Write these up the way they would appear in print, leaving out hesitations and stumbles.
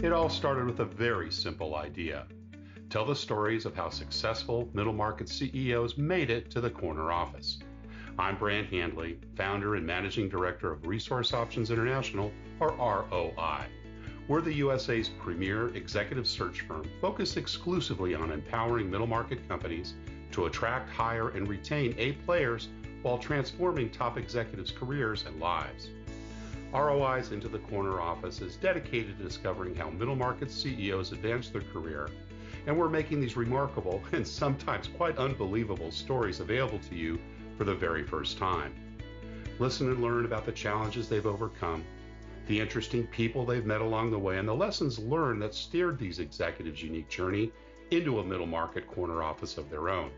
It all started with a very simple idea. Tell the stories of how successful middle market CEOs made it to the corner office. I'm Brant Handley, founder and managing director of Resource Options International, or ROI. We're the USA's premier executive search firm focused exclusively on empowering middle market companies to attract, hire, and retain A players while transforming top executives' careers and lives. ROI's Into the Corner office is dedicated to discovering how middle market CEOs advance their career, and we're making these remarkable and sometimes quite unbelievable stories available to you for the very first time. Listen and learn about the challenges they've overcome, the interesting people they've met along the way, and the lessons learned that steered these executives' unique journey into a middle market corner office of their own.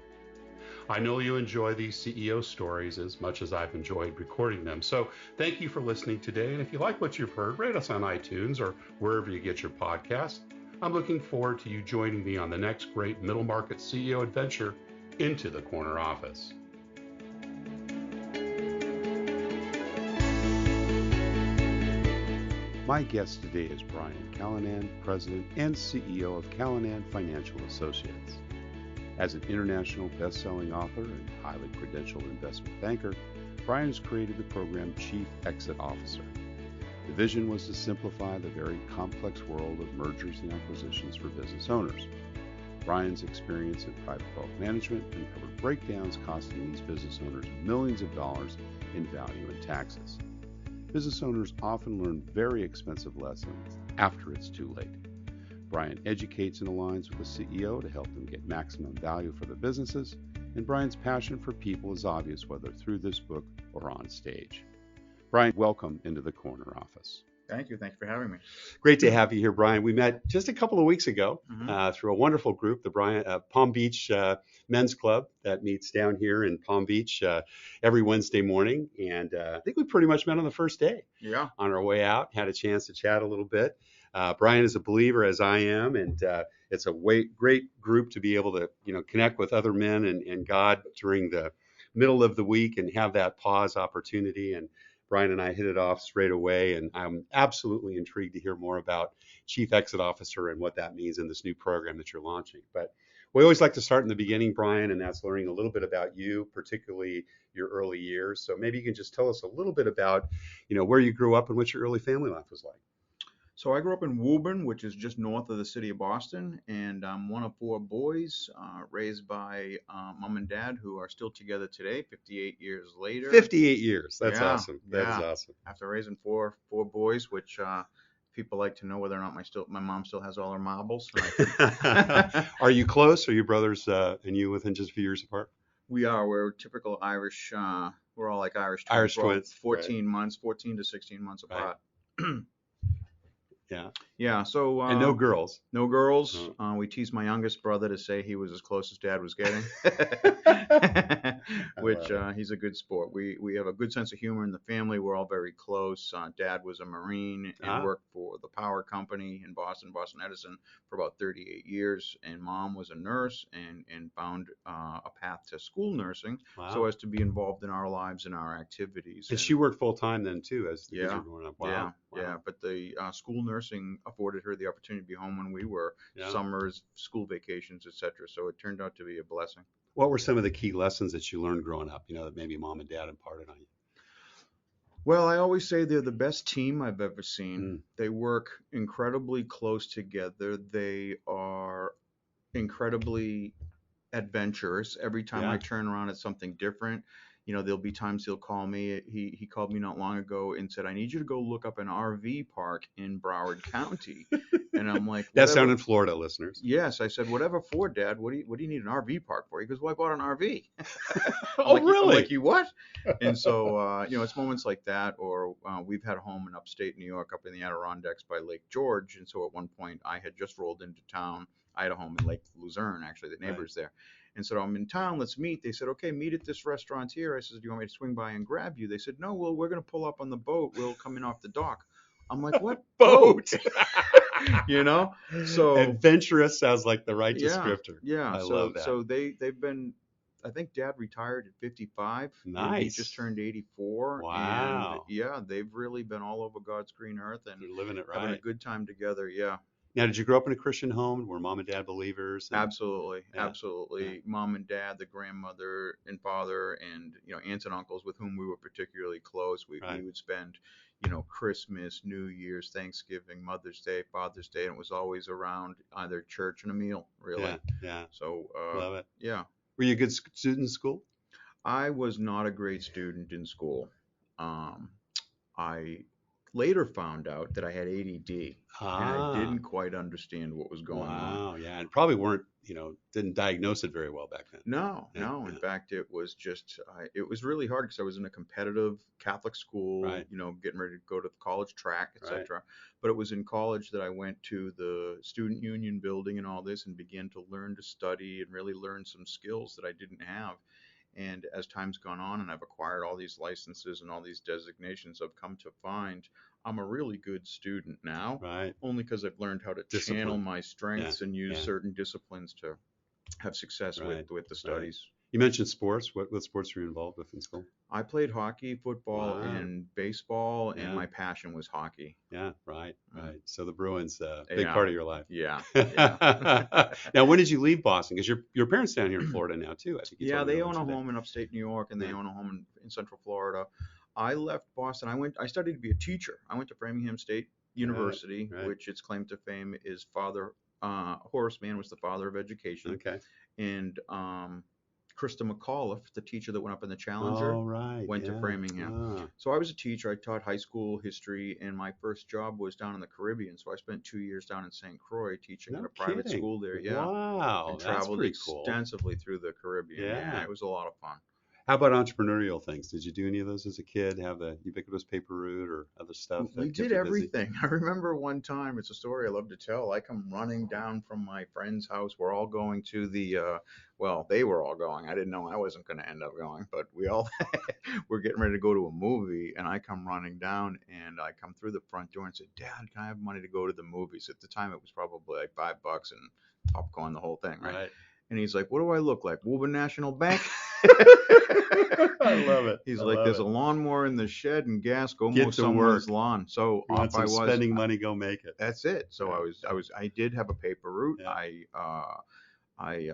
I know you enjoy these CEO stories as much as I've enjoyed recording them, so thank you for listening today. And if you like what you've heard, rate us on iTunes or wherever you get your podcasts. I'm looking forward to you joining me on the next great middle market CEO adventure into the corner office. My guest today is Brian Callanan, President and CEO of Callanan Financial Associates. As an international best-selling author and highly credentialed investment banker, Brian has created the program Chief Exit Officer. The vision was to simplify the very complex world of mergers and acquisitions for business owners. Brian's experience in private wealth management uncovered breakdowns costing these business owners millions of dollars in value and taxes. Business owners often learn very expensive lessons after it's too late. Brian educates and aligns with the CEO to help them get maximum value for their businesses, and Brian's passion for people is obvious whether through this book or on stage. Brian, welcome into the corner office. Thank you. Thanks for having me. Great to have you here, Brian. We met just a couple of weeks ago through a wonderful group, the Palm Beach Men's Club that meets down here in Palm Beach every Wednesday morning. And I think we pretty much met on the first day. Yeah. On our way out, had a chance to chat a little bit. Brian is a believer, as I am, and it's a great group to be able to connect with other men and God during the middle of the week and have that pause opportunity. And Brian and I hit it off straight away, and I'm absolutely intrigued to hear more about Chief Exit Officer and what that means in this new program that you're launching. But we always like to start in the beginning, Brian, and that's learning a little bit about you, particularly your early years. So maybe you can just tell us a little bit about, where you grew up and what your early family life was like. So I grew up in Woburn, which is just north of the city of Boston, and I'm one of four boys raised by mom and dad who are still together today, 58 years later. 58 years. That's awesome. That is awesome. After raising four boys, which people like to know whether or not my mom still has all her marbles. Are you close? Are your brothers and you within just a few years apart? We are. We're typical Irish. We're all like Irish twins. Irish twins. 14 to 16 months apart. Right. Yeah. Yeah. So and no girls. No girls. We teased my youngest brother to say he was as close as Dad was getting, which he's a good sport. We have a good sense of humor in the family. We're all very close. Dad was a Marine and worked for the power company in Boston Edison, for about 38 years. And Mom was a nurse and found a path to school nursing so as to be involved in our lives and our activities. And she worked full time then too as you were growing up. Wow. Yeah. But the school nursing afforded her the opportunity to be home when we were, summers, school vacations, etc. So it turned out to be a blessing. What were some of the key lessons that you learned growing up, that maybe Mom and Dad imparted on you? Well, I always say they're the best team I've ever seen. They work incredibly close together. They are incredibly adventurous. Every time I turn around, it's something different. There'll be times he'll call me. He called me not long ago and said, I need you to go look up an RV park in Broward County. And I'm like, that's down in Florida, listeners. Yes. I said, whatever for, Dad. What do you need an RV park for? He goes, well, I bought an RV. Really? I'm like, you what? And so, it's moments like that. Or we've had a home in upstate New York up in the Adirondacks by Lake George. And so at one point I had just rolled into town. I had a home in Lake Luzerne, actually, the neighbors there. And said, I'm in town, let's meet. They said, okay, meet at this restaurant here. I said, do you want me to swing by and grab you? They said, no, well, we're going to pull up on the boat. We'll come in off the dock. I'm like, what boat? So adventurous sounds like the right descriptor. Yeah. I love that. So they've been, I think Dad retired at 55. Nice. He just turned 84. Wow. And they've really been all over God's green earth and they're living it right. Having a good time together. Yeah. Now, did you grow up in a Christian home? Were mom and dad believers? And Absolutely, yeah, yeah, absolutely. Mom and dad, the grandmother and father, and aunts and uncles with whom we were particularly close. We right. would spend Christmas, New Year's, Thanksgiving, Mother's Day, Father's Day, and it was always around either church and a meal, really. Yeah, yeah. So Love it. yeah, Were you a good student in school? I was not a great student in school. Um, I later found out that I had ADD, and I Ah, didn't quite understand what was going on. wow. Yeah, and probably weren't, didn't diagnose it very well back then. No, Yeah, no. In yeah. fact, it was really hard because I was in a competitive Catholic school, Right, getting ready to go to the college track, right, etc. But it was in college that I went to the student union building and all this and began to learn to study and really learn some skills that I didn't have. And as time's gone on and I've acquired all these licenses and all these designations, I've come to find I'm a really good student now, right. only because I've learned how to channel Discipline. my Yeah, strengths and use yeah. certain disciplines to have success Right, with the right. studies. You mentioned sports. What sports were you involved with in school? I played hockey, football, Wow. and baseball, and Yeah, my passion was hockey. yeah. Right, Mm. right. So the Bruins, big Yeah, part of your life. yeah, yeah. Now, when did you leave Boston? Because your parents down here in Florida now too. I think you Yeah, told me they earlier own a today. home in upstate New York, and they Yeah. own a home in Central Florida. I left Boston. I studied to be a teacher. I went to Framingham State Right. University, Right. which its claim to fame is Horace Mann was the father of education, Okay. and Krista McAuliffe, the teacher that went up in the Challenger, Oh, right. went to Yeah. Framingham. Ah, So I was a teacher. I taught high school history, and my first job was down in the Caribbean. So I spent 2 years down in St. Croix teaching at no a private kidding. school there. Yeah, Wow, and that's traveled pretty cool. extensively through the Caribbean. Yeah, Yeah. it was a lot of fun. How about entrepreneurial things? Did you do any of those as a kid? Have the ubiquitous paper route or other stuff We that kept did you busy? everything. I remember one time, it's a story I love to tell. I come running down from my friend's house. We're all going to well, they were all going. I didn't know I wasn't going to end up going, but we all were getting ready to go to a movie. And I come running down and I come through the front door and said, Dad, can I have money to go to the movies? At the time, it was probably like $5 and popcorn, the whole thing, right? Right. And he's like, what do I look like? Woburn National Bank? I love it. He's I like, love there's a it. lawnmower in the shed and gas. Go mow Get to someone's work. lawn. So You want off I some was. spending money? Go make it. That's it. So Yeah. I did have a paper route. Yeah. I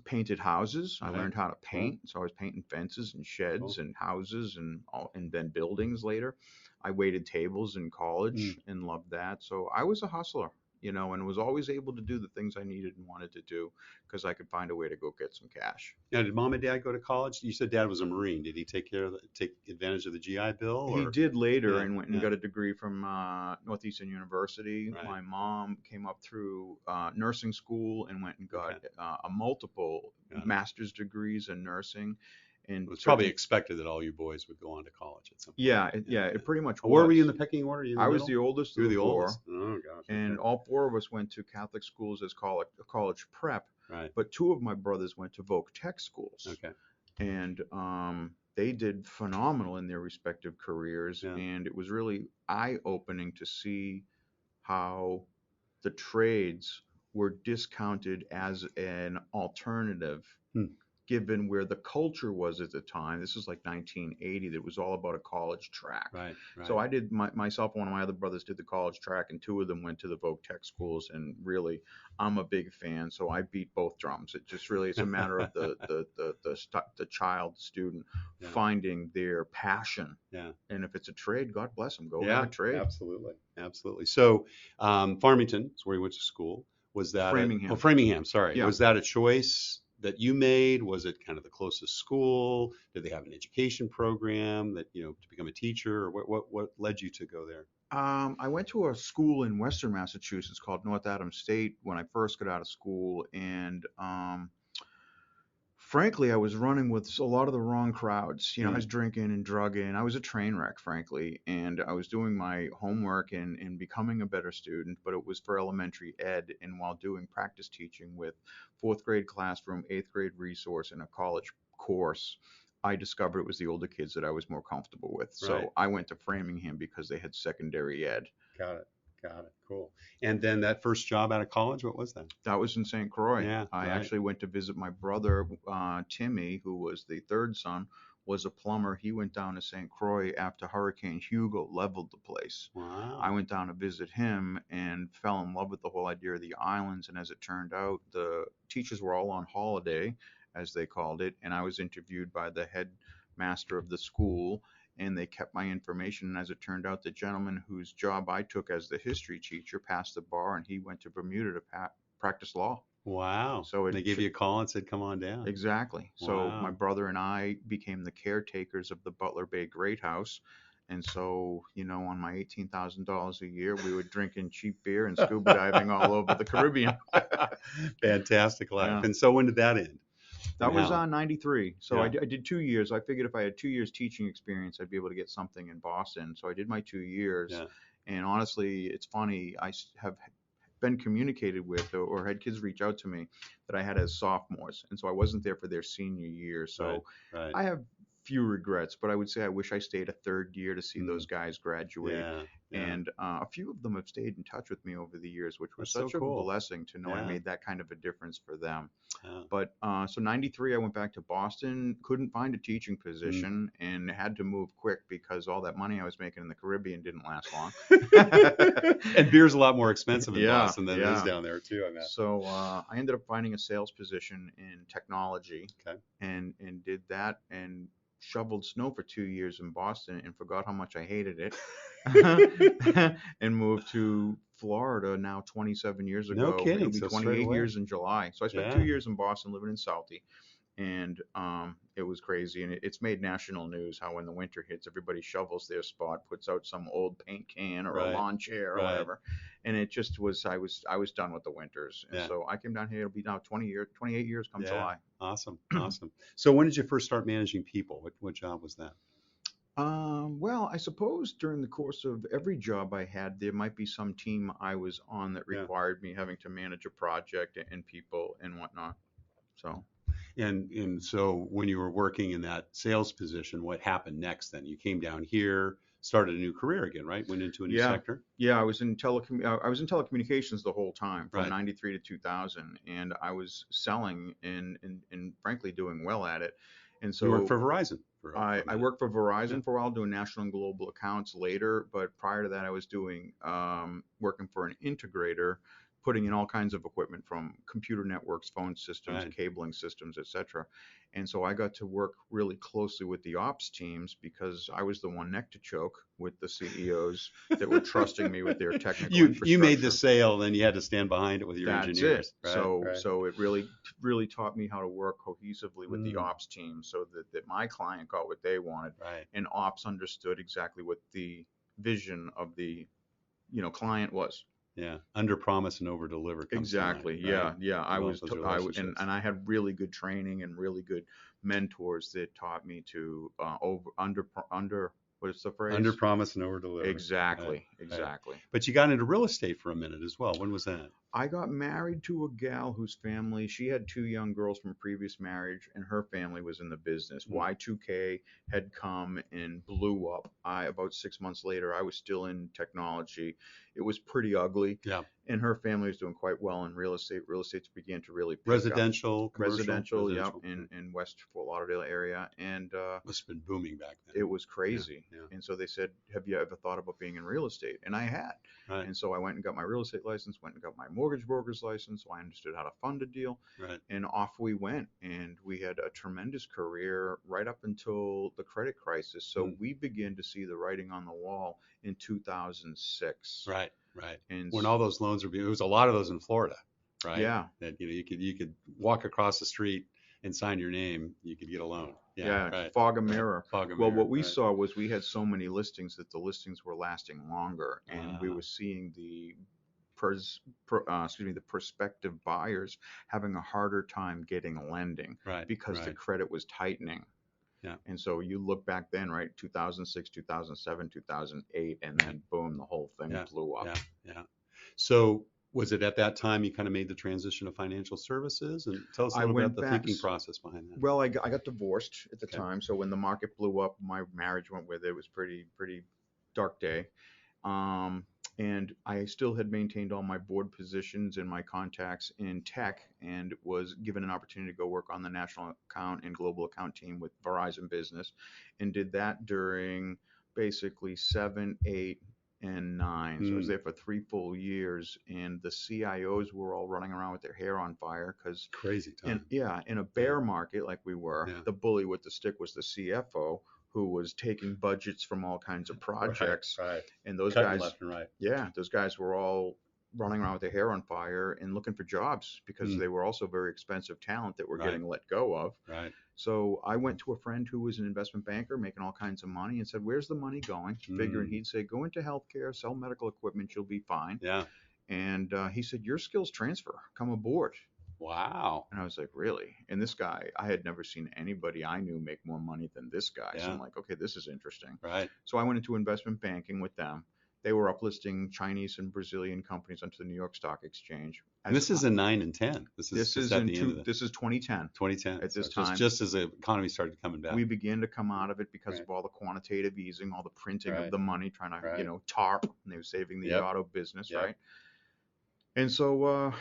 painted houses. I Right. learned how to Cool. paint. So I was painting fences and Cool. sheds and houses and then buildings later. I waited tables in college Mm. and loved that. So I was a hustler, and was always able to do the things I needed and wanted to do because I could find a way to go get some cash. Now, did mom and dad go to college? You said dad was a Marine. Did he take advantage of the GI Bill He or? did later Yeah. and went and Yeah. got a degree from Northeastern University. Right. My mom came up through nursing school and went and got Okay. a multiple Got it. master's degrees in nursing. And It was probably certain, expected that all you boys would go on to college at some point. yeah, Yeah. it pretty much Where were you in was. the pecking order? Are you in the I was middle? the oldest You of were the the four, oldest. Oh gosh. and Okay. all four of us went to Catholic schools as college prep. Right. But two of my brothers went to Voc Tech schools. Okay. And they did phenomenal in their respective careers, Yeah. and it was really eye-opening to see how the trades were discounted as an alternative Hmm. given where the culture was at the time. This was like 1980, that was all about a college track. Right. Right. So I did myself and one of my other brothers did the college track, and two of them went to the Voc Tech schools. And really, I'm a big fan, so I beat both drums. It just really it's a matter of the child student Yeah. finding their passion. Yeah. And if it's a trade, God bless them. Go Yeah. have a trade. Absolutely. Absolutely. So, Farmington is where you went to school. Was that Framingham. Framingham? Sorry. Yeah. Was that a choice that you made? Was it kind of the closest school? Did they have an education program that to become a teacher, or what led you to go there? I went to a school in Western Massachusetts called North Adams State when I first got out of school, and frankly, I was running with a lot of the wrong crowds. I was drinking and drugging. I was a train wreck, frankly, and I was doing my homework and becoming a better student, but it was for elementary ed. And while doing practice teaching with fourth grade classroom, eighth grade resource, and a college course, I discovered it was the older kids that I was more comfortable with. So Right. I went to Framingham because they had secondary ed. Got it. Got it. Cool. And then that first job out of college, what was that? That was in St. Croix. Yeah. I Right. actually went to visit my brother, Timmy, who was the third son, was a plumber. He went down to St. Croix after Hurricane Hugo leveled the place. Wow. I went down to visit him and fell in love with the whole idea of the islands. And as it turned out, the teachers were all on holiday, as they called it, and I was interviewed by the headmaster of the school, and they kept my information. And as it turned out, the gentleman whose job I took as the history teacher passed the bar, and he went to Bermuda to practice law. Wow. So They gave you a call and said, come on down. Exactly. So my Wow. brother and I became the caretakers of the Butler Bay Great House. And so, on my $18,000 a year, we were drinking cheap beer and scuba diving all over the Caribbean. Fantastic life. Yeah. And so when did that end? That was How? on 93. So Yeah. I did 2 years. I figured if I had 2 years teaching experience, I'd be able to get something in Boston. So I did my 2 years. Yeah. And honestly, it's funny. I have been communicated with or had kids reach out to me that I had as sophomores. And so I wasn't there for their senior year. So Right. I have few regrets, but I would say I wish I stayed a third year to see Mm. those guys graduate. Yeah. Yeah. And a few of them have stayed in touch with me over the years, which was That's so such a cool. blessing to know I Yeah. made that kind of a difference for them. Yeah. But so 93, I went back to Boston, couldn't find a teaching position, and had to move quick because all that money I was making in the Caribbean didn't last long. And beer's a lot more expensive in Yeah, Boston than it is down there too, I imagine. So I ended up finding a sales position in technology. Okay. and did that and shoveled snow for 2 years in Boston and forgot how much I hated it and moved to Florida now 27 years ago. No kidding. It'll be So 28 away. years in July. So I spent Yeah. 2 years in Boston living in Southie. And it was crazy, and it's made national news how when the winter hits, everybody shovels their spot, puts out some old paint can or Right. a lawn chair or Right. whatever, and it just was I was done with the winters, and Yeah. so I came down here. It'll be now 28 years come Yeah. July. Awesome. Awesome. So when did you first start managing people? What job was that? Well, I suppose during the course of every job I had, there might be some team I was on that Yeah. required me having to manage a project and people and whatnot. So. And so when you were working in that sales position, what happened next then? You came down here, started a new career again, right? Went into a new sector? Yeah, I was in telecommunications the whole time from Right. 93 to 2000, and I was selling and frankly doing well at it. And so You worked for Verizon. I worked for Verizon Yeah. for a while doing national and global accounts later, but prior to that I was doing working for an integrator, putting in all kinds of equipment from computer networks, phone systems, Right. cabling systems, etc. And so I got to work really closely with the ops teams because I was the one neck to choke with the CEOs that were trusting me with their technical infrastructure. You made the sale, then you had to stand behind it with your That's engineers. it. Right. So it really taught me how to work cohesively with the Mm. ops team so that my client got what they wanted, Right. and ops understood exactly what the vision of the client was. Yeah. Under promise and over deliver. Exactly. Right? Yeah. I Develop those and relationships. I had really good training and really good mentors that taught me to under what is the phrase? Under promise and over deliver. Exactly. Right. Exactly. But you got into real estate for a minute as well. When was that? I got married to a gal whose family, she had two young girls from a previous marriage, and her family was in the business. Mm. Y2K had come and blew up. About 6 months later, I was still in technology. It was pretty ugly. Yeah. And her family was doing quite well in real estate. Real estate began to really pick Residential, up. commercial? Residential, yep, in West Fort Lauderdale area. And must have been booming back then. it was crazy. Yeah. And so they said, have you ever thought about being in real estate? And I had. Right. And so I went and got my real estate license, went and got my mortgage broker's license, so I understood how to fund a deal. Right. And off we went. And we had a tremendous career right up until the credit crisis. So we began to see the writing on the wall in 2006. Right. And when all those loans were being, it was a lot of those in Florida, right? Yeah. That you could walk across the street and sign your name, you could get a loan. Yeah. Right. Fog of mirror. Fog of Well, mirror, what we right. saw was we had so many listings that the listings were lasting longer, and we were seeing the prospective buyers having a harder time getting lending, right, because the credit was tightening. Yeah. And so you look back then, right, 2006, 2007, 2008, and then boom, the whole thing blew up. Yeah. So was it at that time you kind of made the transition to financial services? And tell us a little bit about the thinking process behind that. Well, I got divorced at the time. So when the market blew up, my marriage went with it. It was pretty dark day. And I still had maintained all my board positions and my contacts in tech, and was given an opportunity to go work on the national account and global account team with Verizon Business, and did that during basically 7, 8, and 9. So I was there for 3 full years, and the CIOs were all running around with their hair on fire because Crazy time. in a bear market like we were, Yeah. the bully with the stick was the CFO, who was taking budgets from all kinds of projects. Right. And those Cutting guys, left and right. yeah, those guys were all running around with their hair on fire and looking for jobs because they were also very expensive talent that were getting let go of. Right. So I went to a friend who was an investment banker making all kinds of money and said, "Where's the money going?" Figuring he'd say, "Go into healthcare, sell medical equipment, you'll be fine." Yeah. And he said, "Your skills transfer. Come aboard." Wow. And I was like, "Really?" And this guy, I had never seen anybody I knew make more money than this guy. So Yeah. I'm like, okay, this is interesting. Right. So I went into investment banking with them. They were uplisting Chinese and Brazilian companies onto the New York Stock Exchange. And this is in 9 and 10. This is at the end of the this is 2010. 2010. At this So time, just as the economy started coming back. we began to come out of it because Right. of all the quantitative easing, all the printing Right. of the money, trying to, Right. TARP, and they were saving the Yep. auto business, Yep. right? And so,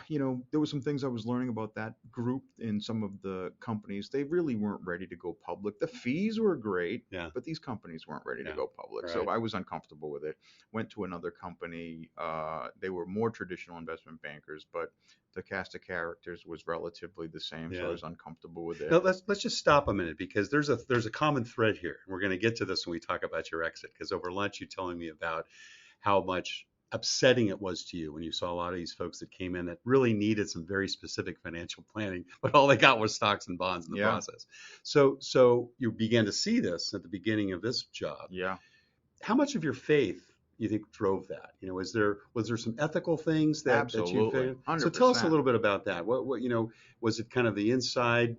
there were some things I was learning about that group in some of the companies. They really weren't ready to go public. The fees were great, Yeah. but these companies weren't ready to Yeah. go public. So Right. I was uncomfortable with it. Went to another company. They were more traditional investment bankers, but the cast of characters was relatively the same. So I Yeah. was uncomfortable with it. Now let's just stop a minute, because there's a common thread here. We're going to get to this when we talk about your exit, because over lunch you're telling me about how much upsetting it was to you when you saw a lot of these folks that came in that really needed some very specific financial planning, but all they got was stocks and bonds in the Yeah. process. So you began to see this at the beginning of this job. Yeah. How much of your faith you think drove that? Was there some ethical things that you Absolutely. figured? 100%. So tell us a little bit about that. What was it kind of the inside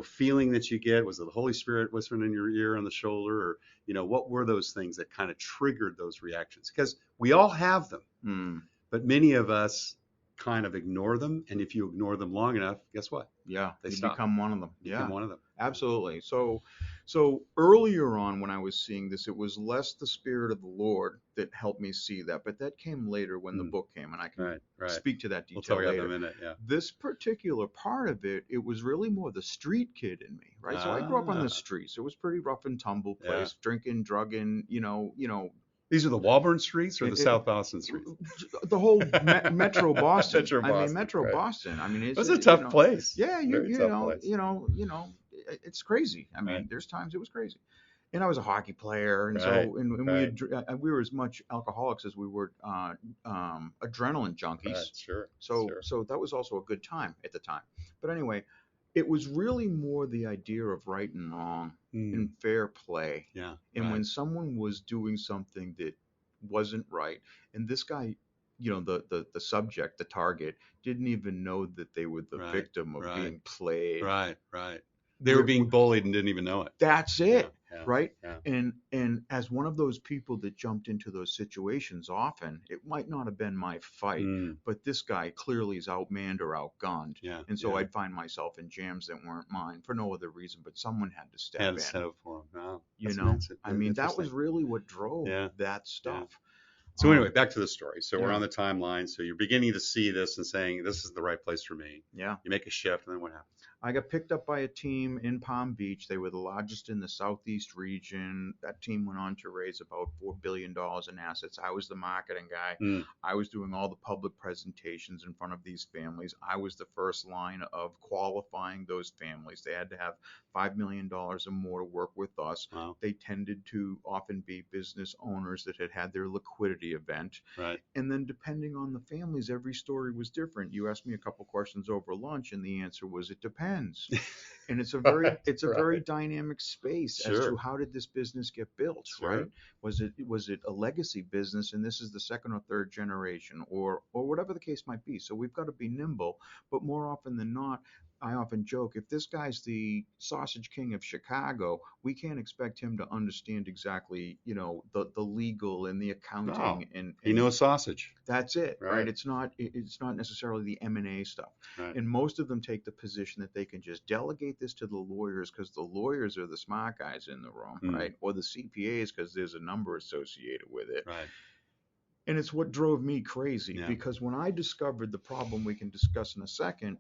feeling that you get? Was it the Holy Spirit whispering in your ear on the shoulder, or what were those things that kind of triggered those reactions? Because we all have them, but many of us kind of ignore them, and if you ignore them long enough, guess what? Yeah, They you stop. become one of them. You become Yeah, one of them. absolutely. So earlier on when I was seeing this, it was less the Spirit of the Lord that helped me see that, but that came later when the book came, and I can Right. speak to that We'll detail talk about that later. in a minute. Yeah. This particular part of it, it was really more the street kid in me, right? So I grew up on the streets. It was pretty rough and tumble place, drinking, drugging, These are the Woburn streets or the South Boston streets? the whole Metro Boston. Metro Boston, Metro right. Boston. I mean, It was a tough place. Yeah, Very tough place. it's crazy. I mean, Right. there's times it was crazy. And I was a hockey player, and Right, so and right. we were as much alcoholics as we were adrenaline junkies. Right, sure. So that was also a good time at the time. But anyway, it was really more the idea of right and wrong and fair play. Yeah. And right. when someone was doing something that wasn't right, and this guy, the subject, the target, didn't even know that they were the victim of being played. Right. They were being bullied and didn't even know it. That's it. Yeah, right? Yeah. And as one of those people that jumped into those situations, often it might not have been my fight, but this guy clearly is outmanned or outgunned. Yeah. And so yeah. I'd find myself in jams that weren't mine for no other reason, but someone had to step Had in. to set up for him. Wow. I mean, that was really what drove that stuff. So anyway, back to the story. So we're yeah. on the timeline. So you're beginning to see this and saying, this is the right place for me. Yeah. You make a shift, and then what happens? I got picked up by a team in Palm Beach. They were the largest in the Southeast region. That team went on to raise about $4 billion in assets. I was the marketing guy. I was doing all the public presentations in front of these families. I was the first line of qualifying those families. They had to have $5 million or more to work with us. Wow. They tended to often be business owners that had their liquidity event. Right. And then depending on the families, every story was different. You asked me a couple questions over lunch, and the answer was, it depends. And it's a very very dynamic space as to how did this business get built, right? Was it a legacy business, and this is the second or third generation, or whatever the case might be. So we've got to be nimble, but more often than not, I often joke, if this guy's the sausage king of Chicago, we can't expect him to understand exactly, the legal and the accounting and he knows sausage. That's it, right? It's not necessarily the M&A stuff. Right. And most of them take the position that they can just delegate this to the lawyers because the lawyers are the smart guys in the room, right? Or the CPAs because there's a number associated with it. Right. And it's what drove me crazy Yeah. because when I discovered the problem we can discuss in a second,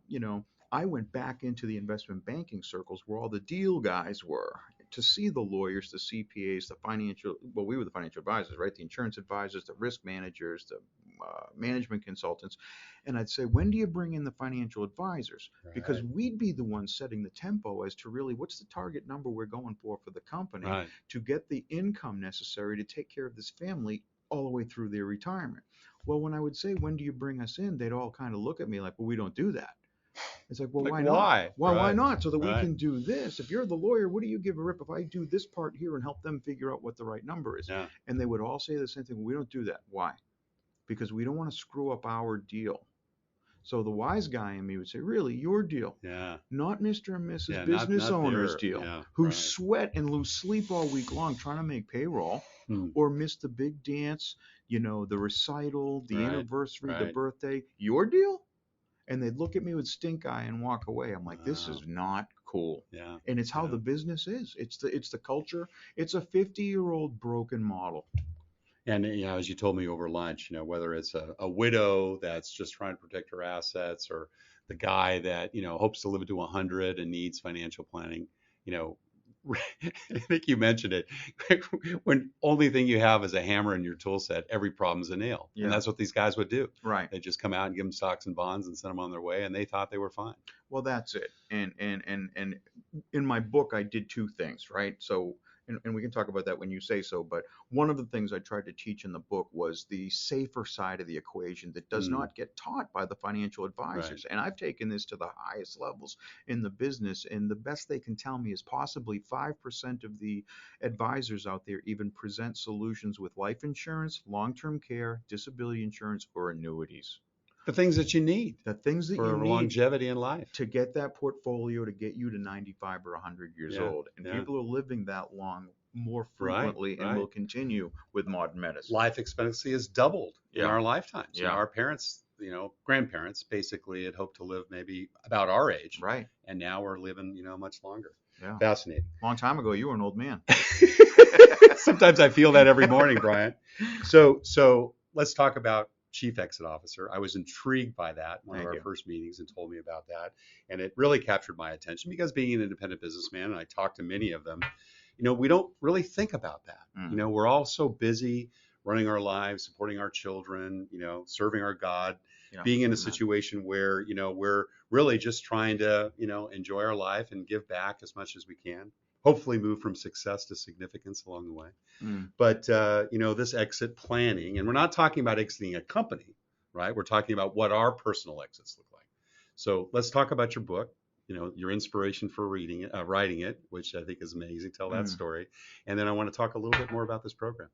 I went back into the investment banking circles where all the deal guys were to see the lawyers, the CPAs, we were the financial advisors, right? The insurance advisors, the risk managers, the management consultants. And I'd say, when do you bring in the financial advisors? Because Right. we'd be the ones setting the tempo as to really what's the target number we're going for the company Right. to get the income necessary to take care of this family all the way through their retirement. Well, when I would say, when do you bring us in? They'd all kind of look at me like, well, we don't do that. It's like, well, Like why not? why? Why Right. not? So that we Right. can do this. If you're the lawyer, what do you give a rip if I do this part here and help them figure out what the right number is? Yeah. And they would all say the same thing. We don't do that. Why? Because we don't want to screw up our deal. So the wise guy in me would say, really, your deal, Yeah. not Mr. and Mrs. Yeah. Business Not Owner's their. deal, Yeah. who Right. sweat and lose sleep all week long trying to make payroll Hmm. or miss the big dance, the recital, the Right. anniversary, the Right. birthday. Your deal? And they'd look at me with stink eye and walk away. I'm like, this Wow. is not cool. Yeah. And it's how Yeah. the business is. It's the culture. It's a 50-year-old broken model. And as you told me over lunch, whether it's a widow that's just trying to protect her assets, or the guy that hopes to live to 100 and needs financial planning, you know, I think you mentioned it. When only thing you have is a hammer in your tool set, every problem's a nail, and Yeah, that's what these guys would do. right. They just come out and give them stocks and bonds and send them on their way, and they thought they were fine. Well, that's it. And in my book, I did two things, right? So, and we can talk about that when you say so. But one of the things I tried to teach in the book was the safer side of the equation that does Mm, not get taught by the financial right. advisors. And I've taken this to the highest levels in the business. And the best they can tell me is possibly 5% of the advisors out there even present solutions with life insurance, long-term care, disability insurance, or annuities. The things that you need The things that you for need longevity in life. to get that portfolio to get you to 95 or 100 years Yeah. old. And Yeah. people are living that long more Right. frequently and Right. will continue with modern medicine. Life expectancy has doubled in Yeah. our lifetimes. Yeah. Our parents, grandparents basically had hoped to live maybe about our age. Right. And now we're living, much longer. Yeah. Fascinating. Long time ago, you were an old man. Sometimes I feel that every morning, Brian. So let's talk about Chief Exit Officer. I was intrigued by that, one of Thank our you. first meetings, and told me about that. And it really captured my attention because being an independent businessman, and I talked to many of them, we don't really think about that. We're all so busy running our lives, supporting our children, serving our God, Yeah. being in a Amen. situation where, we're really just trying to, enjoy our life and give back as much as we can. Hopefully move from success to significance along the way. Mm. But, this exit planning, and we're not talking about exiting a company, right? We're talking about what our personal exits look like. So let's talk about your book, your inspiration for writing it, which I think is amazing. Tell that story. And then I want to talk a little bit more about this program.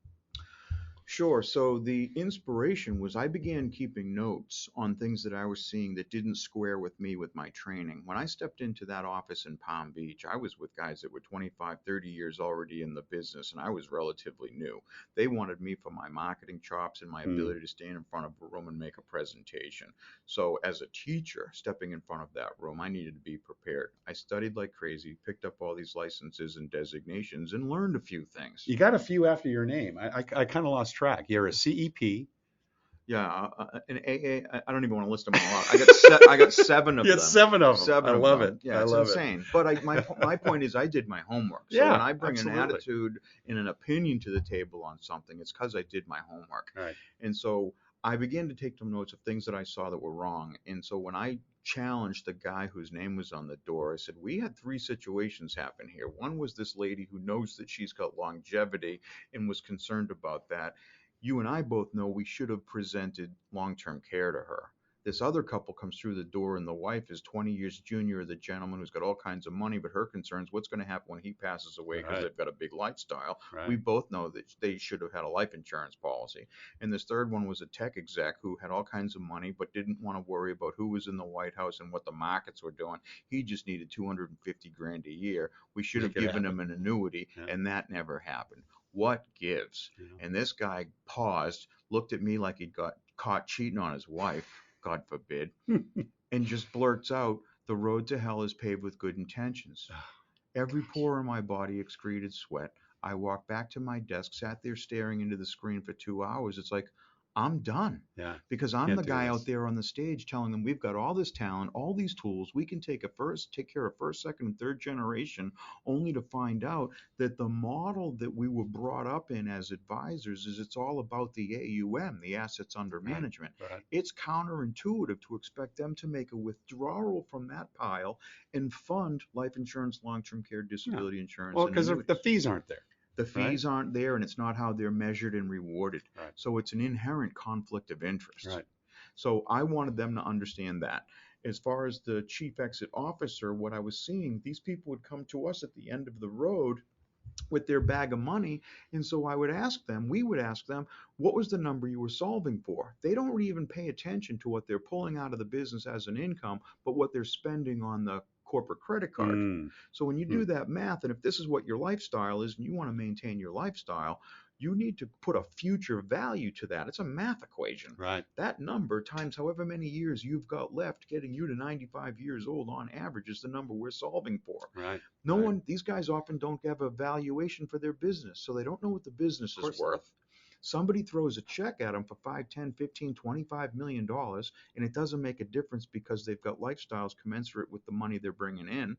Sure. So the inspiration was I began keeping notes on things that I was seeing that didn't square with me with my training. When I stepped into that office in Palm Beach, I was with guys that were 25, 30 years already in the business, and I was relatively new. They wanted me for my marketing chops and my ability to stand in front of a room and make a presentation. So as a teacher, stepping in front of that room, I needed to be prepared. I studied like crazy, picked up all these licenses and designations, and learned a few things. You got a few after your name. I kind of lost track. You're a CEP. Yeah, an AA. I don't even want to list them all out. I got 7 of You them. had 7 of them. Seven I of love them. it. Yeah, I it's love insane. But my point is, I did my homework. So Yeah, when I bring an absolutely. attitude and an opinion to the table on something, it's because I did my homework. Right. And so I began to take some notes of things that I saw that were wrong. And so when I challenged the guy whose name was on the door, I said, we had 3 situations happen here. One was this lady who knows that she's got longevity and was concerned about that. You and I both know we should have presented long-term care to her. This other couple comes through the door, and the wife is 20 years junior of the gentleman who's got all kinds of money, but her concern is what's going to happen when he passes away because Right. they've got a big lifestyle. Right. We both know that they should have had a life insurance policy. And this third one was a tech exec who had all kinds of money, but didn't want to worry about who was in the White House and what the markets were doing. He just needed 250 grand a year. We should have Make it given happen. him an annuity, Yeah. and that never happened. What gives? Yeah. And this guy paused, looked at me like he'd got caught cheating on his wife, God forbid, and just blurts out, the road to hell is paved with good intentions. Every pore in my body excreted sweat. I walked back to my desk, sat there staring into the screen for 2 hours. It's like, I'm done. Yeah. Because I'm Can't the do guy this. out there on the stage telling them we've got all this talent, all these tools, we can take care of first, second, and third generation, only to find out that the model that we were brought up in as advisors is it's all about the AUM, the assets under Right. management. Right. It's counterintuitive to expect them to make a withdrawal from that pile and fund life insurance, long-term care, Yeah. disability insurance, Well, and because the annuities. fees aren't there. The Right. fees aren't there, and it's not how they're measured and rewarded. Right. So it's an inherent conflict of interest. Right. So I wanted them to understand that. As far as the chief exit officer, what I was seeing, these people would come to us at the end of the road with their bag of money. And so we would ask them, what was the number you were solving for? They don't even pay attention to what they're pulling out of the business as an income, but what they're spending on the corporate credit card. Mm. So when you do that math, and if this is what your lifestyle is and you want to maintain your lifestyle, you need to put a future value to that. It's a math equation. Right. That number times however many years you've got left, getting you to 95 years old on average, is the number we're solving for. Right. No Right. one, these guys often don't have a valuation for their business, so they don't know what the business Of course is worth. Somebody throws a check at them for 5, 10, 15, $25 million, and it doesn't make a difference because they've got lifestyles commensurate with the money they're bringing in.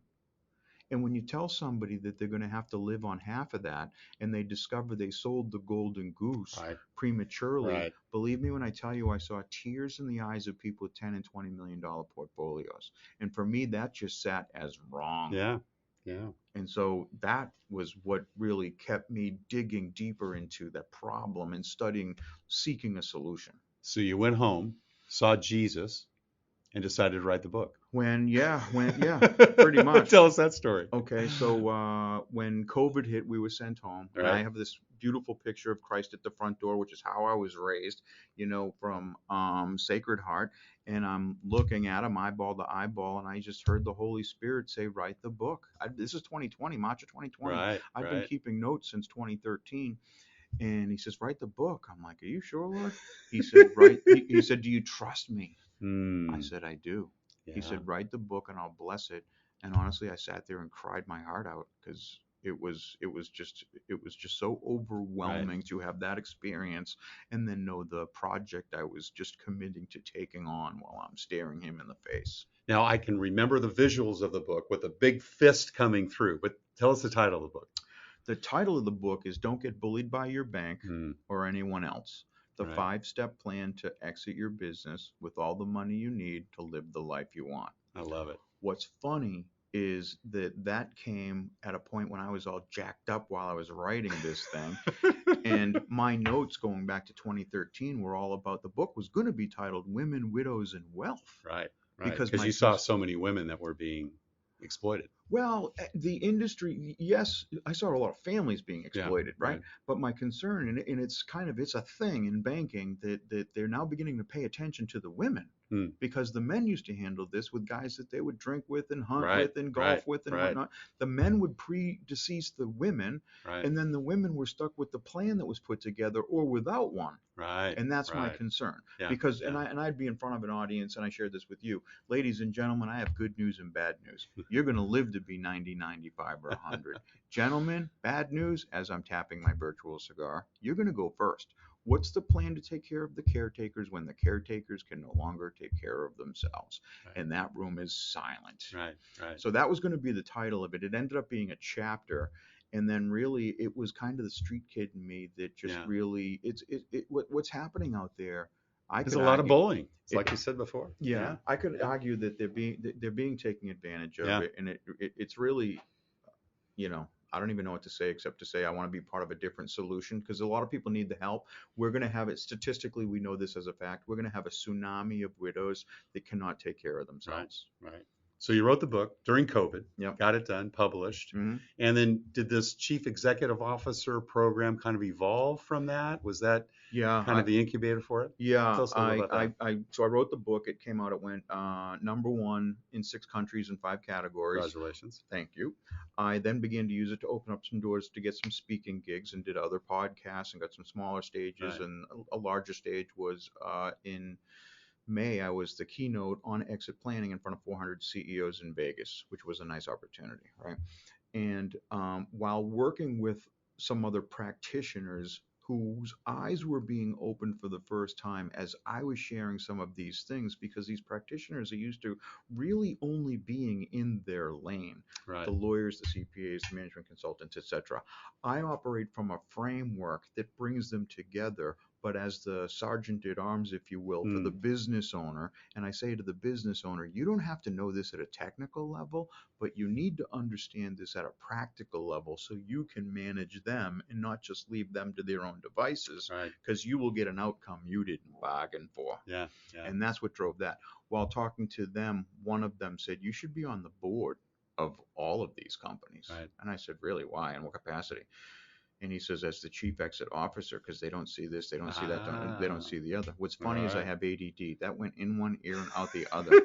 And when you tell somebody that they're going to have to live on half of that, and they discover they sold the golden goose Right. prematurely, Right. believe me when I tell you, I saw tears in the eyes of people with $10 and $20 million portfolios. And for me, that just sat as wrong. Yeah. Yeah. And so that was what really kept me digging deeper into the problem and seeking a solution. So you went home, saw Jesus, and decided to write the book. Yeah, pretty much. Tell us that story. Okay, so when COVID hit, we were sent home. And Right. I have this beautiful picture of Christ at the front door, which is how I was raised, from Sacred Heart. And I'm looking at him eyeball to eyeball, and I just heard the Holy Spirit say, write the book. This is 2020, March of 2020. Right. I've been keeping notes since 2013. And he says, write the book. I'm like, are you sure, Lord? He said, he said, do you trust me? I said, I do. Yeah. He said, write the book and I'll bless it. And honestly, I sat there and cried my heart out because it was just so overwhelming to have that experience and then know the project I was just committing to taking on while I'm staring him in the face. Now I can remember the visuals of the book with a big fist coming through, but tell us the title of the book. The title of the book is Don't Get Bullied by Your Bank or Anyone Else. The 5-step plan to exit your business with all the money you need to live the life you want. I love it. What's funny is that came at a point when I was all jacked up while I was writing this thing. And my notes going back to 2013 were all about the book was going to be titled Women, Widows, and Wealth. Right. Because you saw so many women that were being exploited. Well, the industry, yes, I saw a lot of families being exploited, right? But my concern, and it's a thing in banking that they're now beginning to pay attention to the women because the men used to handle this with guys that they would drink with and hunt with and golf with and whatnot. The men would predecease the women, and then the women were stuck with the plan that was put together or without one. Right. And that's my concern because, and I'd be in front of an audience and I shared this with you, ladies and gentlemen, I have good news and bad news. You're going to live to be 90, 95, or 100. Gentlemen, bad news, as I'm tapping my virtual cigar, you're going to go first. What's the plan to take care of the caretakers when the caretakers can no longer take care of themselves? Right. And that room is silent. Right. So that was going to be the title of it. It ended up being a chapter. And then really it was kind of the street kid in me that just really, what's happening out there. There's a lot of bullying. It's like you said before. Yeah. I could argue that they're being taken advantage of it. And it's really, I don't even know what to say except to say I want to be part of a different solution because a lot of people need the help. We're going to have it statistically. We know this as a fact. We're going to have a tsunami of widows that cannot take care of themselves. Right. So you wrote the book during COVID, got it done, published. Mm-hmm. And then did this chief executive officer program kind of evolve from that? Was that kind of the incubator for it? Yeah. Tell us a little about that. So I wrote the book. It came out. It went number 1 in 6 countries in 5 categories. Congratulations. Thank you. I then began to use it to open up some doors to get some speaking gigs and did other podcasts and got some smaller stages. Right. And a larger stage was in May, I was the keynote on exit planning in front of 400 CEOs in Vegas, which was a nice opportunity, right? And while working with some other practitioners whose eyes were being opened for the first time as I was sharing some of these things, because these practitioners are used to really only being in their lane. Right. The lawyers, the CPAs, the management consultants, etc. I operate from a framework that brings them together, but as the sergeant at arms, if you will, for the business owner. And I say to the business owner, you don't have to know this at a technical level, but you need to understand this at a practical level so you can manage them and not just leave them to their own devices, because you will get an outcome you didn't bargain for. Yeah. And that's what drove that. While talking to them, one of them said, you should be on the board of all of these companies. Right. And I said, really? Why? In what capacity? And he says, as the chief exit officer, because they don't see this, they don't see that, they don't see the other. What's funny is I have ADD. That went in one ear and out the other.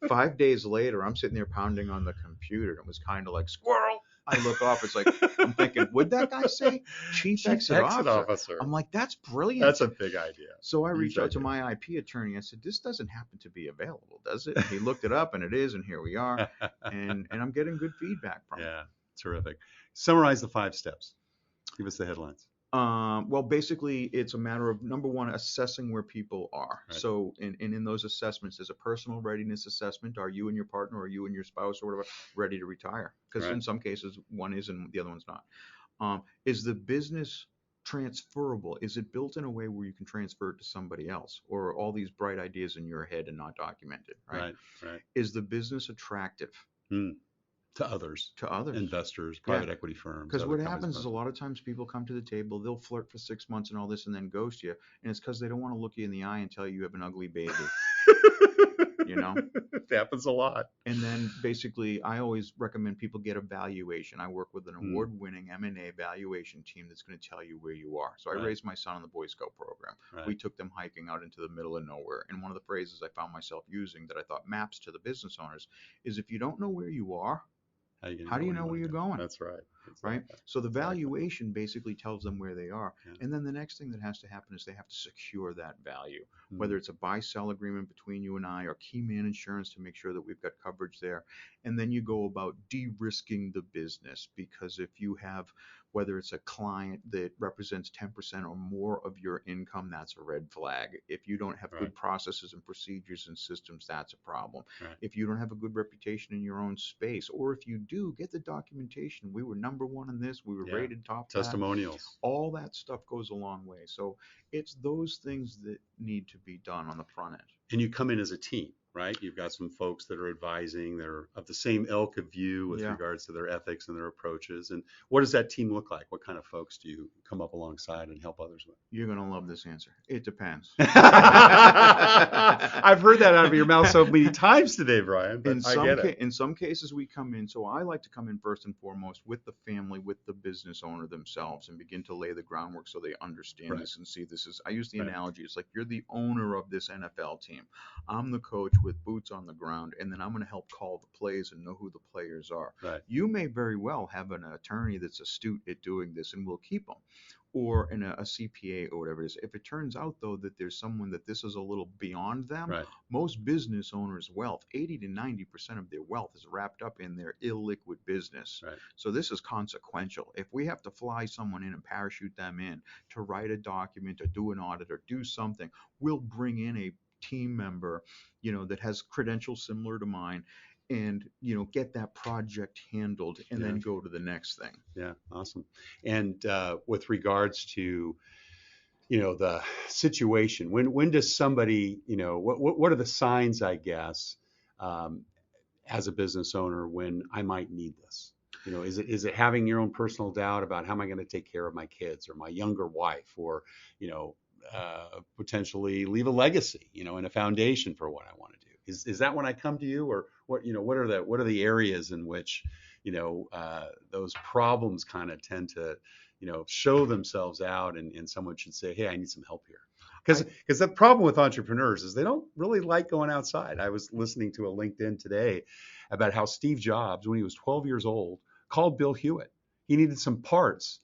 5 days later, I'm sitting there pounding on the computer, and it was kind of like, squirrel. I look off. It's like, I'm thinking, what'd that guy say? Chief exit officer. I'm like, that's brilliant. That's a big idea. So I reached out to my IP attorney. I said, this doesn't happen to be available, does it? And he looked it up, and it is, and here we are. and I'm getting good feedback from him. Yeah, terrific. Summarize the 5 steps. Give us the headlines. Well, basically, it's a matter of, number one, assessing where people are. Right. So in those assessments, there's a personal readiness assessment. Are you and your partner, or you and your spouse, or whatever, ready to retire? Because in some cases, one is and the other one's not. Is the business transferable? Is it built in a way where you can transfer it to somebody else? Or are all these bright ideas in your head and not documented? Right. Is the business attractive? To others, investors, private equity firms. Because what happens is a lot of times people come to the table, they'll flirt for 6 months and all this, and then ghost you, and it's because they don't want to look you in the eye and tell you have an ugly baby. You know, it happens a lot. And then basically, I always recommend people get a valuation. I work with an award-winning M&A valuation team that's going to tell you where you are. So I raised my son in the Boy Scout program. We took them hiking out into the middle of nowhere, and one of the phrases I found myself using that I thought maps to the business owners is, if you don't know where you are, how do you know where you're going? That's right. Right. So the valuation basically tells them where they are. Yeah. And then the next thing that has to happen is they have to secure that value, whether it's a buy-sell agreement between you and I, or key man insurance to make sure that we've got coverage there. And then you go about de-risking the business, because if you have, whether it's a client that represents 10% or more of your income, that's a red flag. If you don't have good processes and procedures and systems, that's a problem. If you don't have a good reputation in your own space, or if you do, get the documentation. We were number one in this. We were rated top. Testimonials. All that stuff goes a long way. So it's those things that need to be done on the front end. And you come in as a team, right? You've got some folks that are advising. They're of the same ilk of view with regards to their ethics and their approaches. And what does that team look like? What kind of folks do you come up alongside and help others with? You're going to love this answer. It depends. I've heard that out of your mouth so many times today, Brian, but I get it. In some cases, we come in. So I like to come in first and foremost with the family, with the business owner themselves, and begin to lay the groundwork so they understand this and see this is, I use the analogy. It's like, you're the owner of this NFL team. I'm the coach with boots on the ground, and then I'm going to help call the plays and know who the players are. You may very well have an attorney that's astute at doing this, and we'll keep them, or in a CPA or whatever it is. If it turns out, though, that there's someone that this is a little beyond them, most business owners' wealth, 80 to 90% of their wealth is wrapped up in their illiquid business. So this is consequential. If we have to fly someone in and parachute them in to write a document or do an audit or do something, we'll bring in a team member, that has credentials similar to mine, and get that project handled, and then go to the next thing. Yeah, awesome. And with regards to the situation, when does somebody, what are the signs, I guess, as a business owner, when I might need this? Is it having your own personal doubt about how am I going to take care of my kids or my younger wife, or potentially leave a legacy, and a foundation for what I want to do? Is that when I come to you, or what are the areas in which those problems kind of tend to show themselves out, and someone should say, hey, I need some help here? Because the problem with entrepreneurs is they don't really like going outside. I was listening to a LinkedIn today about how Steve Jobs, when he was 12 years old, called Bill Hewitt. He needed some parts.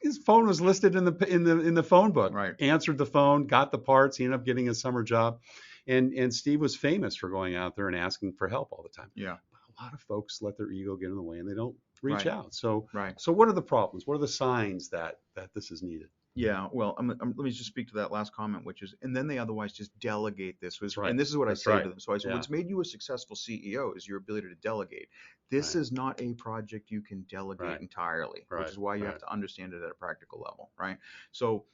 His phone was listed in the phone book. Answered the phone, got the parts. He ended up getting a summer job, and Steve was famous for going out there and asking for help all the time. Yeah. A lot of folks let their ego get in the way, and they don't reach Right. out. So, Right. so what are the problems? What are the signs that this is needed? Yeah, well, let me just speak to that last comment, which is, and then they otherwise just delegate this. That's right. And this is what I That's say right. to them. So I said, Yeah. what's made you a successful CEO is your ability to delegate. This Right. is not a project you can delegate Right. entirely, which Right. is why you have Right. to understand it at a practical level, right? So,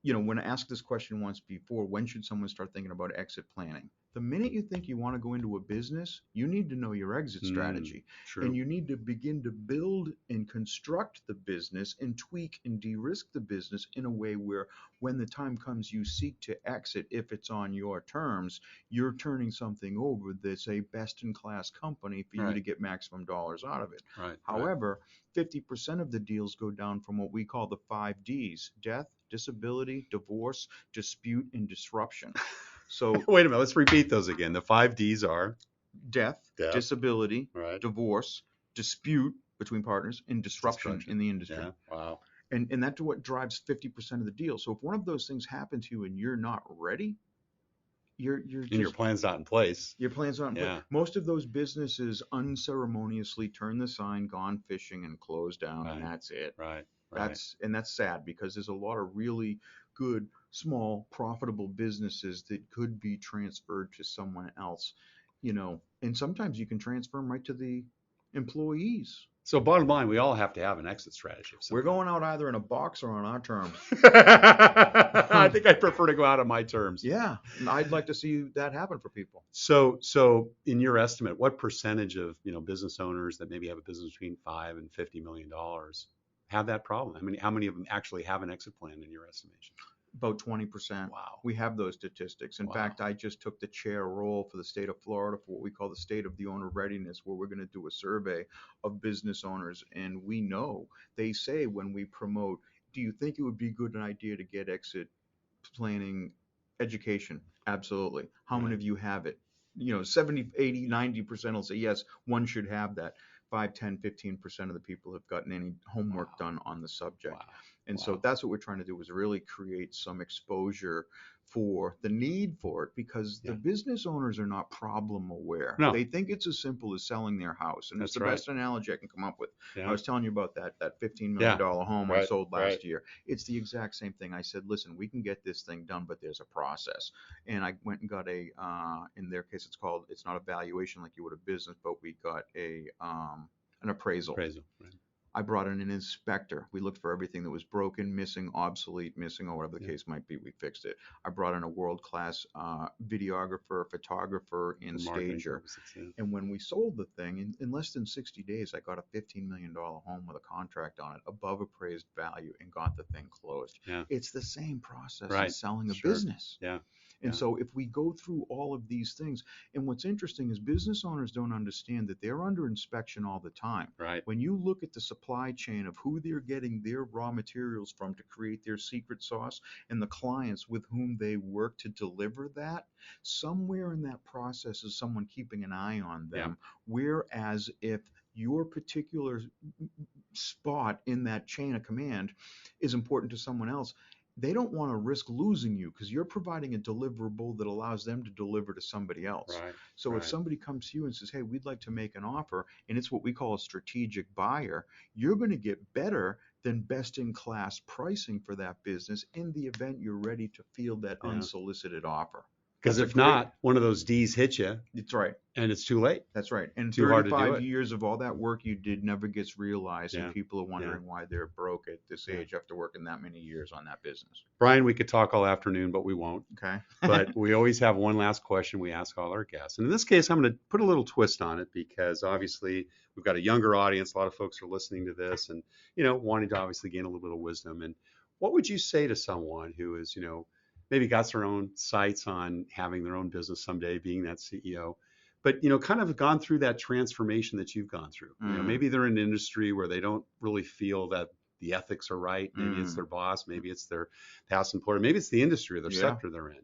when I asked this question once before, when should someone start thinking about exit planning? The minute you think you want to go into a business, you need to know your exit strategy. And True. you need to begin to build and construct the business and tweak and de-risk the business in a way where when the time comes you seek to exit, if it's on your terms, you're turning something over that's a best-in-class company for you Right. to get maximum dollars out of it. Right. However, 50% of the deals go down from what we call the 5 Ds: death, disability, divorce, dispute, and disruption. So Wait a minute. Let's repeat those again. The 5 Ds are death, death. disability, Right. divorce, dispute between partners, and disruption in the industry. Yeah. Wow. And that's what drives 50% of the deal. So if one of those things happen to you and you're not ready, you're And your just plan's not in place. your plans aren't. Yeah. Most of those businesses unceremoniously turn the sign, gone fishing, and close down, and Right. that's it. Right. Right. That's sad because there's a lot of really good, small, profitable businesses that could be transferred to someone else, and sometimes you can transfer them right to the employees. So bottom line, we all have to have an exit strategy of some We're kind. going out either in a box or on our terms. I think I'd prefer to go out on my terms. Yeah, and I'd like to see that happen for people. So in your estimate, what percentage of business owners that maybe have a business between $5 and $50 million have that problem? How many of them actually have an exit plan in your estimation? About 20%. Wow. We have those statistics. In Wow. fact, I just took the chair role for the state of Florida for what we call the State of the Owner Readiness, where we're going to do a survey of business owners. And we know they say when we promote, do you think it would be good an idea to get exit planning education? Absolutely. How many Right. of you have it? 70, 80, 90% will say yes, one should have that. 5, 10, 15% of the people have gotten any homework Wow. done on the subject. Wow. And Wow. so that's what we're trying to do, is really create some exposure for the need for it, because the business owners are not problem aware. No. They think it's as simple as selling their house. And it's That's the right. best analogy I can come up with. Yeah. I was telling you about that $15 million home I Right. sold last Right. year. It's the exact same thing. I said, listen, we can get this thing done, but there's a process. And I went and got in their case, it's not a valuation like you would a business, but we got an appraisal. Right. I brought in an inspector. We looked for everything that was broken, missing, obsolete, missing, or whatever the case might be. We fixed it. I brought in a world-class videographer, photographer, and For marketing stager. purposes, yeah. And when we sold the thing, in less than 60 days, I got a $15 million home with a contract on it, above appraised value, and got the thing closed. Yeah. It's the same process Right. as selling a Sure. business. Yeah. And Yeah. so if we go through all of these things, and what's interesting is business owners don't understand that they're under inspection all the time. Right. When you look at the supply chain of who they're getting their raw materials from to create their secret sauce, and the clients with whom they work to deliver that, somewhere in that process is someone keeping an eye on them. Whereas if your particular spot in that chain of command is important to someone else, they don't want to risk losing you, because you're providing a deliverable that allows them to deliver to somebody else. Right. So Right. if somebody comes to you and says, hey, we'd like to make an offer, and it's what we call a strategic buyer, you're going to get better than best in class pricing for that business in the event you're ready to field that unsolicited offer. Because if not, one of those D's hit you. That's right. And it's too late. That's right. And Too hard to do 35 it. years of all that work you did never gets realized, Yeah. and people are wondering why they're broke at this age after working that many years on that business. Brian, we could talk all afternoon, but we won't. Okay. But we always have one last question we ask all our guests. And in this case, I'm going to put a little twist on it, because obviously we've got a younger audience. A lot of folks are listening to this and, wanting to obviously gain a little bit of wisdom. And what would you say to someone who is, maybe got their own sights on having their own business someday, being that CEO, but, kind of gone through that transformation that you've gone through? Maybe they're in an industry where they don't really feel that the ethics are right. Maybe it's their boss, maybe it's their past employer, maybe it's the industry or their sector they're in.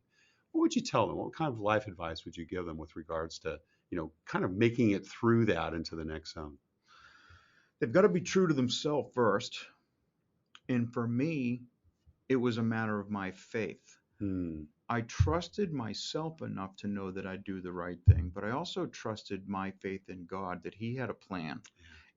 What would you tell them? What kind of life advice would you give them with regards to, kind of making it through that into the next zone? They've got to be true to themselves first. And for me, it was a matter of my faith. I trusted myself enough to know that I'd do the right thing, but I also trusted my faith in God, that He had a plan.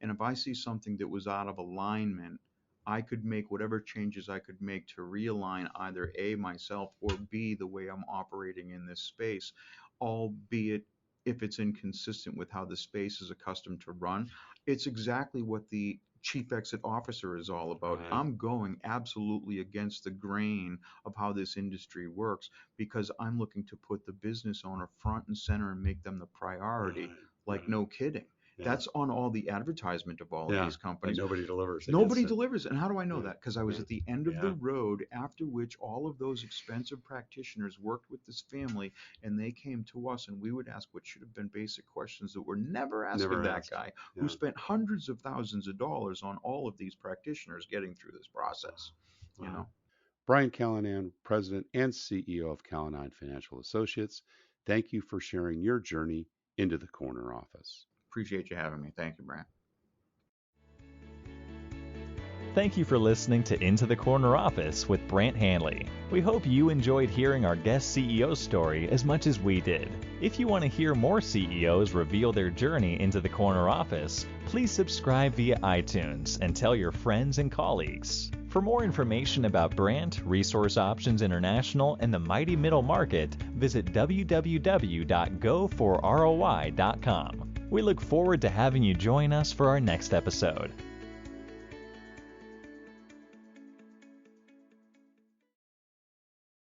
And if I see something that was out of alignment, I could make whatever changes I could make to realign either A, myself, or B, the way I'm operating in this space, albeit if it's inconsistent with how the space is accustomed to run. It's exactly what the chief exit officer is all about. Right. I'm going absolutely against the grain of how this industry works because I'm looking to put the business owner front and center and make them the priority. Right, Like, right. no kidding. Yeah. That's on all the advertisement of all of Yeah, these but companies. nobody delivers. Nobody Instant. delivers. And how do I know Yeah, that? Because I was yeah, at the end of the yeah. road, after which all of those expensive practitioners worked with this family, and they came to us, and we would ask what should have been basic questions that were never asked Never of that asked. guy Yeah. who spent hundreds of thousands of dollars on all of these practitioners getting through this process. Wow. You know, Brian Callanan, President and CEO of Callanan Financial Associates, thank you for sharing your journey into the corner office. appreciate you having me. Thank you, Brant. Thank you for listening to Into the Corner Office with Brant Hanley. We hope you enjoyed hearing our guest CEO story as much as we did. If you want to hear more CEOs reveal their journey into the corner office, please subscribe via iTunes and tell your friends and colleagues. For more information about Brant, Resource Options International, and the mighty middle market, visit www.goforroi.com. We look forward to having you join us for our next episode.